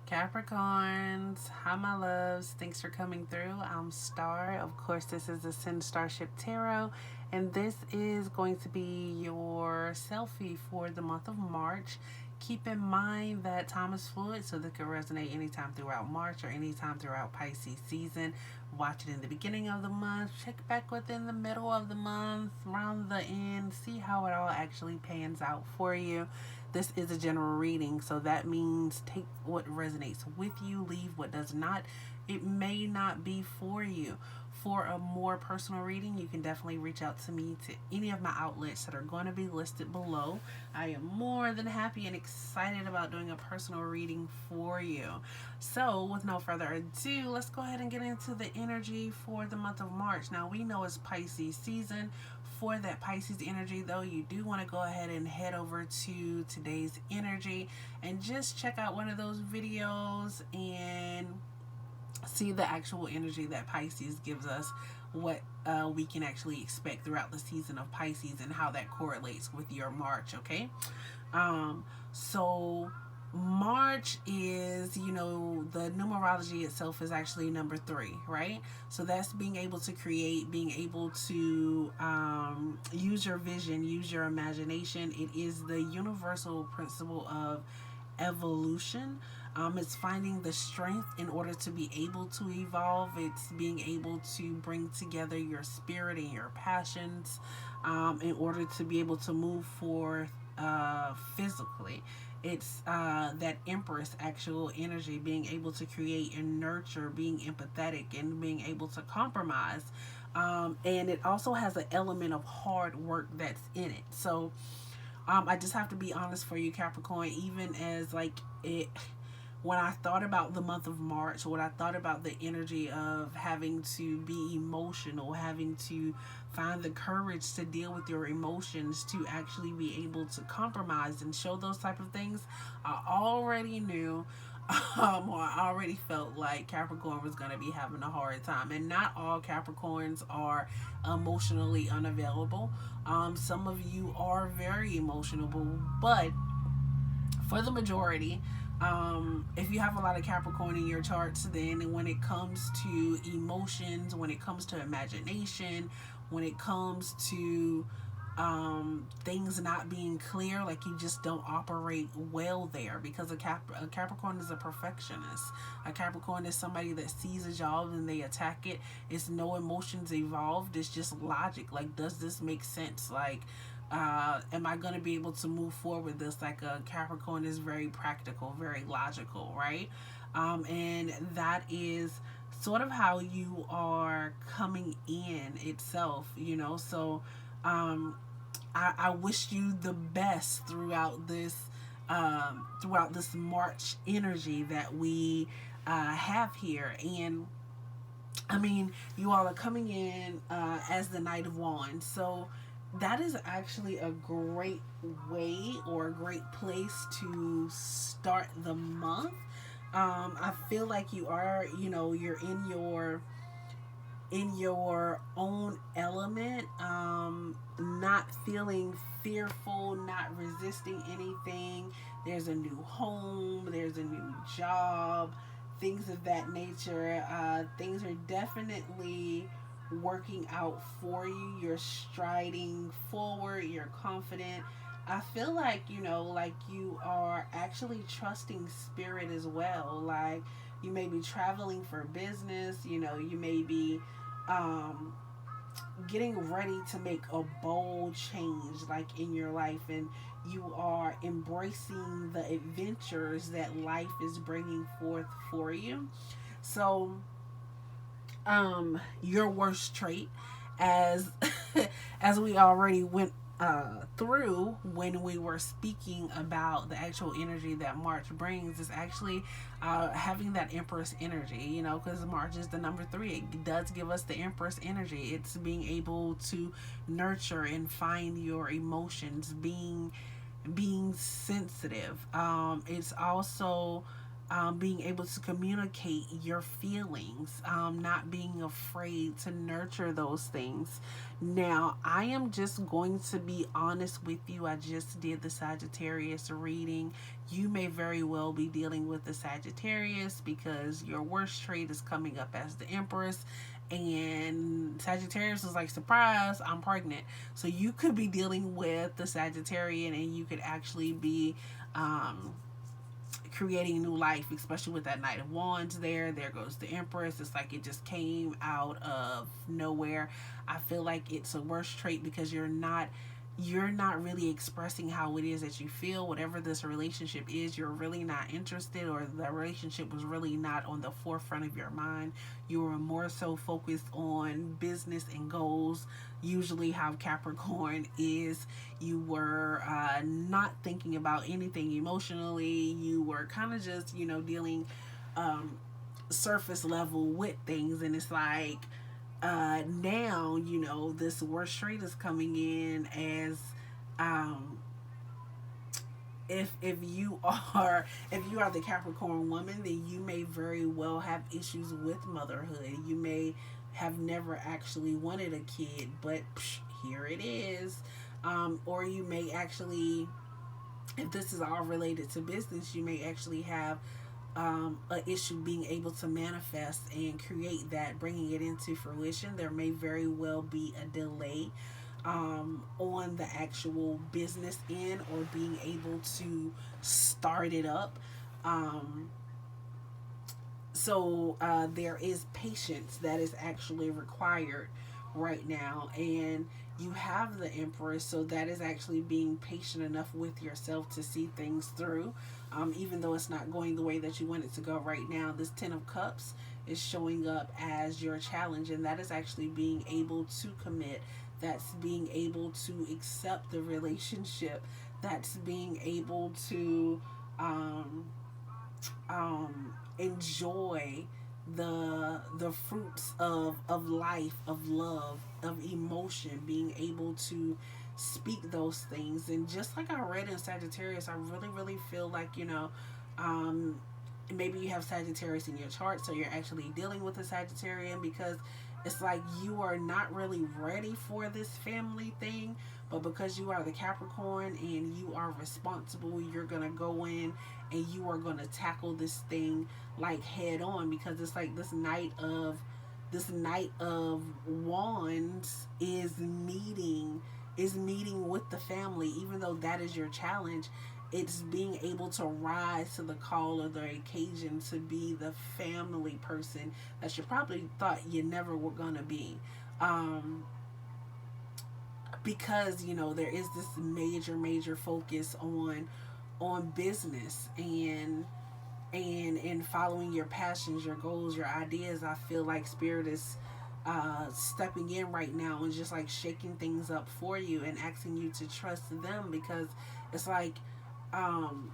Capricorns, hi my loves. Thanks for coming through. I'm Star. Of course, this is the Ascendstar Tarot, and this is going to be your selfie for the month of March. Keep in mind that time is fluid, so this could resonate anytime throughout March or anytime throughout Pisces season. Watch it in the beginning of the month, check back within the middle of the month, around the end, see how it all actually pans out for you. This is a general reading, so that means take what resonates with you, leave what does not. It may not be for you. For a more personal reading, you can definitely reach out to me to any of my outlets that are going to be listed below. I am more than happy and excited about doing a personal reading for you. So, with no further ado, let's go ahead and get into the energy for the month of March. Now, we know it's Pisces season. For that Pisces energy, though, you do want to go ahead and head over to today's energy and just check out one of those videos and see the actual energy that Pisces gives us, what we can actually expect throughout the season of Pisces and how that correlates with your March, okay? So March is, the numerology itself is actually number 3, right? So that's being able to create, being able to use your vision, use your imagination. It is the universal principle of evolution. It's finding the strength in order to be able to evolve. It's being able to bring together your spirit and your passions in order to be able to move forth physically. It's that Empress actual energy, being able to create and nurture, being empathetic, and being able to compromise. And it also has an element of hard work that's in it. So I just have to be honest for you, Capricorn, even as when I thought about the month of March, when I thought about the energy of having to be emotional, having to find the courage to deal with your emotions, to actually be able to compromise and show those type of things, I already knew or I already felt like Capricorn was going to be having a hard time. And not all Capricorns are emotionally unavailable. Some of you are very emotional, but for the majority, if you have a lot of Capricorn in your charts, then when it comes to emotions, when it comes to imagination, when it comes to things not being clear, like you just don't operate well there, because a Capricorn is a perfectionist. A Capricorn is somebody that sees a job and they attack it. It's no emotions evolved. It's just logic. Like, does this make sense? Like, am I going to be able to move forward with this? Like, a Capricorn is very practical, very logical, right? And that is sort of how you are coming in itself. So I wish you the best throughout this March energy that we have here. And I mean, you all are coming in as the Knight of Wands. So that is actually a great way or a great place to start the month. I feel like you're in your own element, not feeling fearful, not resisting anything. There's a new home, there's a new job, things of that nature. Things are definitely working out for you. You're striding forward, you're confident. I feel like, like you are actually trusting spirit as well. Like, you may be traveling for business, you may be um, getting ready to make a bold change, like in your life, and you are embracing the adventures that life is bringing forth for you. So, your worst trait, as as we already went through when we were speaking about the actual energy that March brings, is actually having that Empress energy, because March is the number 3. It does give us the Empress energy. It's being able to nurture and find your emotions, being sensitive. It's also being able to communicate your feelings, not being afraid to nurture those things. Now, I am just going to be honest with you. I just did the Sagittarius reading. You may very well be dealing with the Sagittarius because your worst trait is coming up as the Empress. And Sagittarius is like, surprise, I'm pregnant. So you could be dealing with the Sagittarian, and you could actually be creating new life, especially with that Knight of Wands there. There goes the Empress. It's like it just came out of nowhere. I feel like it's a worse trait because you're not really expressing how it is that you feel. Whatever this relationship is, you're really not interested, or the relationship was really not on the forefront of your mind. You were more so focused on business and goals. Usually how Capricorn is, you were not thinking about anything emotionally. You were kind of just, dealing surface level with things. And it's like, now, this worst trait is coming in as, if you are the Capricorn woman, then you may very well have issues with motherhood. You may have never actually wanted a kid, but here it is. Or you may actually, if this is all related to business, you may actually have an issue being able to manifest and create that, bringing it into fruition. There may very well be a delay on the actual business end, or being able to start it up. Um, so there is patience that is actually required right now. And you have the Empress, so that is actually being patient enough with yourself to see things through, even though it's not going the way that you want it to go right now. This Ten of Cups is showing up as your challenge, and that is actually being able to commit. That's being able to accept the relationship. That's being able to enjoy the fruits of life, of love, of emotion, being able to speak those things. And just like I read in Sagittarius, I really feel like, um maybe you have Sagittarius in your chart, so you're actually dealing with a Sagittarian, because it's like you are not really ready for this family thing, but because you are the Capricorn and you are responsible, you're gonna go in and you are gonna tackle this thing like head on, because it's like this Knight of Wands is meeting with the family. Even though that is your challenge, it's being able to rise to the call or the occasion to be the family person that you probably thought you never were gonna be. Um, because there is this major focus on business and following your passions, your goals, your ideas. I feel like Spirit is stepping in right now and just like shaking things up for you and asking you to trust them, because it's like, um,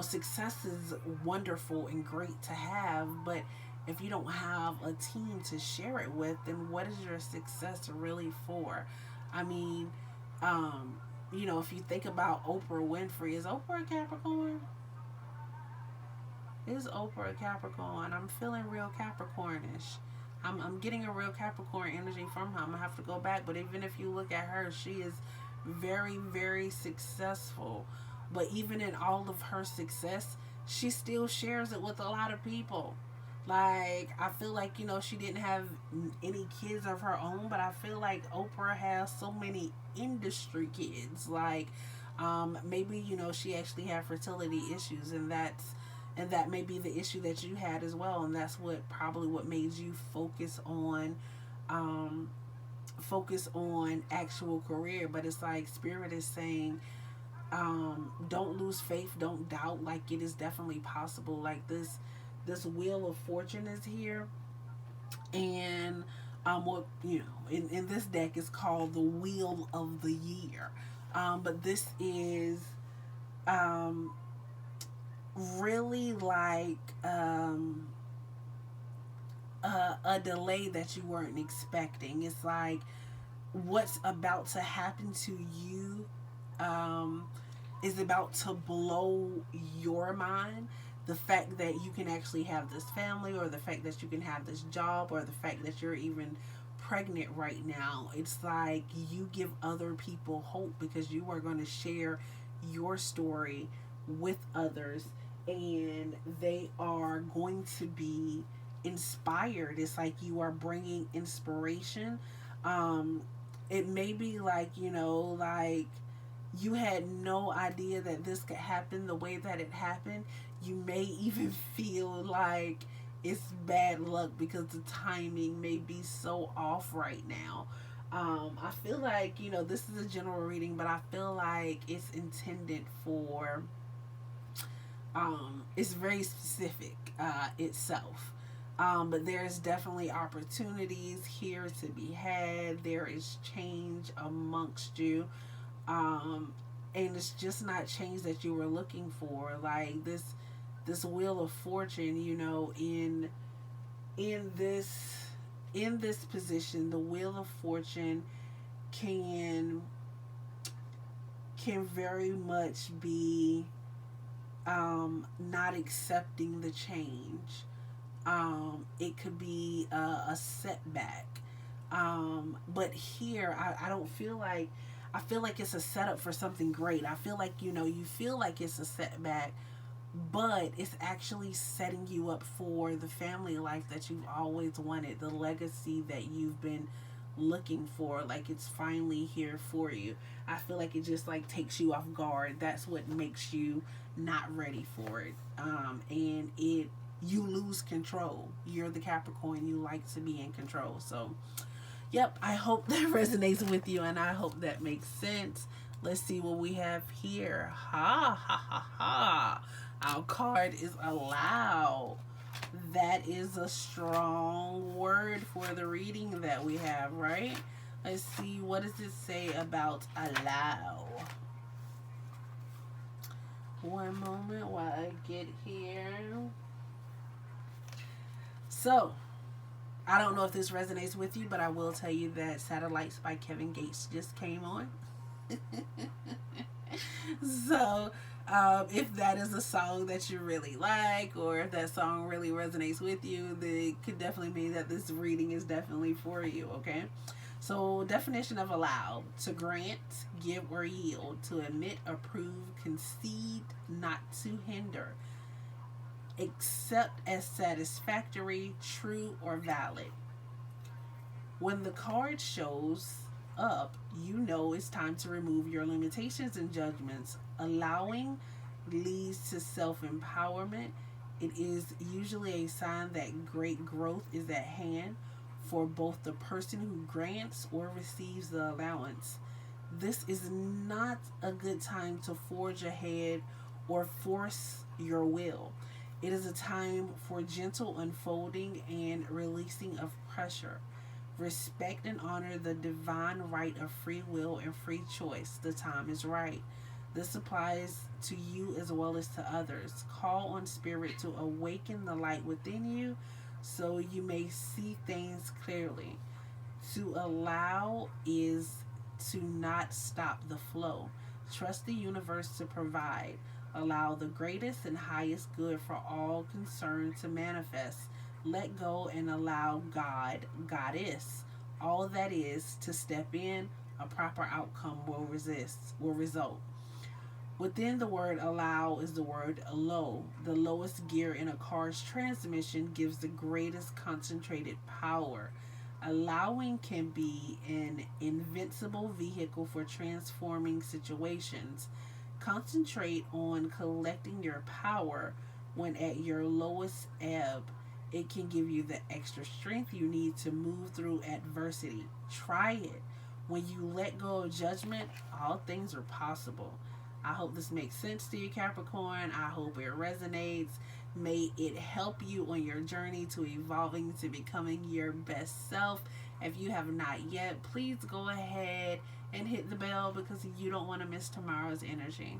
success is wonderful and great to have, but if you don't have a team to share it with, then what is your success really for? I mean, if you think about Oprah Winfrey, is Oprah a Capricorn? Is Oprah a Capricorn? I'm feeling real Capricornish. I'm getting a real Capricorn energy from her. I'm gonna have to go back, but even if you look at her, she is very successful. But even in all of her success, she still shares it with a lot of people. Like, I feel like, she didn't have any kids of her own, but I feel like Oprah has so many industry kids. Like, maybe, she actually had fertility issues, and that may be the issue that you had as well, and that's what made you um, focus on actual career. But it's like Spirit is saying, don't lose faith, don't doubt. Like, it is definitely possible. Like, this wheel of fortune is here, and what in this deck is called the Wheel of the Year. But this is um really like, a delay that you weren't expecting. It's like what's about to happen to you, um is about to blow your mind. The fact that you can actually have this family, or the fact that you can have this job, or the fact that you're even pregnant right now. It's like you give other people hope because you are going to share your story with others, and they are going to be inspired. It's like you are bringing inspiration. Um, it may be like, like you had no idea that this could happen the way that it happened. You may even feel like it's bad luck because the timing may be so off right now. I feel like, this is a general reading, but I feel like it's intended for, it's very specific itself. But there's definitely opportunities here to be had. There is change amongst you. And it's just not change that you were looking for. Like this wheel of fortune, in this position, the wheel of fortune can very much be not accepting the change. It could be a setback. But here, I don't feel like, I feel like it's a setup for something great. I feel like, you feel like it's a setback, but it's actually setting you up for the family life that you've always wanted, the legacy that you've been looking for. Like, it's finally here for you. I feel like it just like takes you off guard. That's what makes you not ready for it. And you lose control. You're the Capricorn. You like to be in control. So, yep, I hope that resonates with you, and I hope that makes sense. Let's see what we have here. Ha ha ha ha. Our card is allow. That is a strong word for the reading that we have, right? Let's see, what does it say about allow? One moment while I get here. So, I don't know if this resonates with you, but I will tell you that Satellites by Kevin Gates just came on. So, if that is a song that you really like, or if that song really resonates with you, then it could definitely mean that this reading is definitely for you, okay? So, definition of allow: to grant, give, or yield, to admit, approve, concede, not to hinder, accept as satisfactory, true, or valid. When the card shows up, you know it's time to remove your limitations and judgments. Allowing leads to self empowerment. It is usually a sign that great growth is at hand for both the person who grants or receives the allowance. This is not a good time to forge ahead or force your will. It is a time for gentle unfolding and releasing of pressure. Respect and honor the divine right of free will and free choice. The time is right. This applies to you as well as to others. Call on Spirit to awaken the light within you so you may see things clearly. To allow is to not stop the flow. Trust the universe to provide. Allow the greatest and highest good for all concerned to manifest. Let go and allow God, Goddess, all that is to step in. A proper outcome will result. Within the word allow is the word low. The lowest gear in a car's transmission gives the greatest concentrated power. Allowing can be an invincible vehicle for transforming situations. Concentrate on collecting your power when at your lowest ebb. It can give you the extra strength you need to move through adversity. Try it. When you let go of judgment, all things are possible. I hope this makes sense to you, Capricorn. I hope it resonates. May it help you on your journey to evolving to becoming your best self. If you have not yet, please go ahead and hit the bell because you don't want to miss tomorrow's energy.